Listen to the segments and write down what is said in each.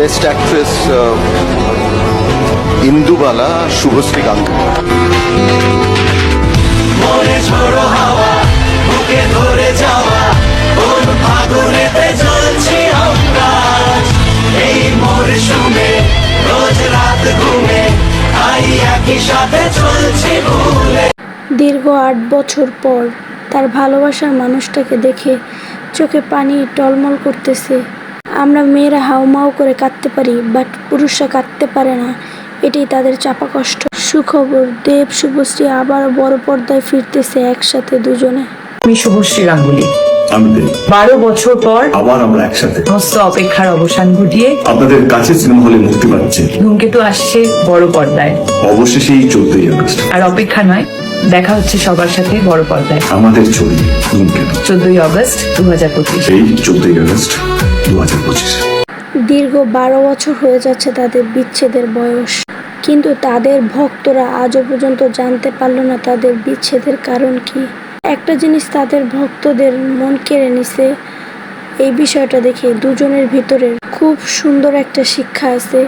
Best actress Indubala, Subhashree Ganguly. মনে ঝড়ো হাওয়া বুকে ধরে যাওয়া কোন ফাগুনেতে জ্বলছি আমরা এই মরশুমে রোজ রাত ঘুমে তাই একই সাথে চলছি ভুলে। দীর্ঘ ৮ বছর পর তার ভালোবাসার মানুষটাকে দেখে চোখে পানি টলমল করতেছে। আমরা মেয়েরা হাউমাউ করে কাঁদতে পারি, বাট পুরুষরা কাঁদতে পারে না, এটাই তাদের চাপা কষ্ট। সুখবর, দেব শুভশ্রী আবারও বড় পর্দায় ফিরতেছে একসাথে দুজনে। আমি শুভশ্রী গাঙ্গুলি। আমি দেব। 12 বছর পর আবার আমরা একসাথে সমস্ত অপেক্ষার অবসান ঘটিয়ে আপনাদের কাছে সিনেমা হলে মুক্তি পাচ্ছে। ধূমকেতু আসছে বড় পর্দায়। অবশেষে এই 14ই আগস্ট। আর অপেক্ষা নয়, দেখা হচ্ছে সবার সাথে বড় পর্দায়। আমাদের ছবি ধূমকেতু 14ই আগস্ট 2025। এই 14ই আগস্ট 2025। দীর্ঘ 12 বছর হয়ে যাচ্ছে তাদের বিচ্ছেদের বয়স, কিন্তু তাদের ভক্তরা আজও পর্যন্ত জানতে পারল না তাদের বিচ্ছেদের কারণ কি। একটা জিনিস তাদের ভক্তদের মন কেড়ে নিছে, এই বিষয়টা দেখে দুজনের ভিতরে খুব সুন্দর একটা শিক্ষা আছে,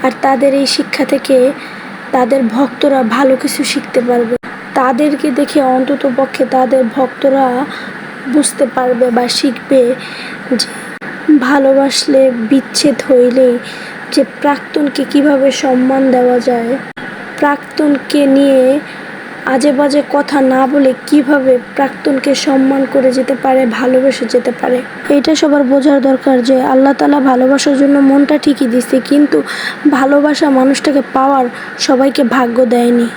আর তাদের এই শিক্ষা থেকে তাদের ভক্তরা ভালো কিছু শিখতে পারবে। তাদেরকে দেখে অন্তত পক্ষে তাদের ভক্তরা বুঝতে পারবে বা শিখবে যে ভালোবাসলে বিচ্ছেদ হইলে যে প্রাক্তনকে কিভাবে সম্মান দেওয়া যায়, প্রাক্তনকে নিয়ে আজে বাজে কথা না বলে কিভাবে প্রাক্তনকে সম্মান করে যেতে পারে, ভালোবেসে যেতে পারে। এটা সবার বোঝার দরকার যে আল্লাহ তাআলা ভালোবাসার জন্য মনটা ঠিকই দিছে, কিন্তু ভালোবাসা মানুষটাকে পাওয়ার সবাইকে ভাগ্য দেয়নি।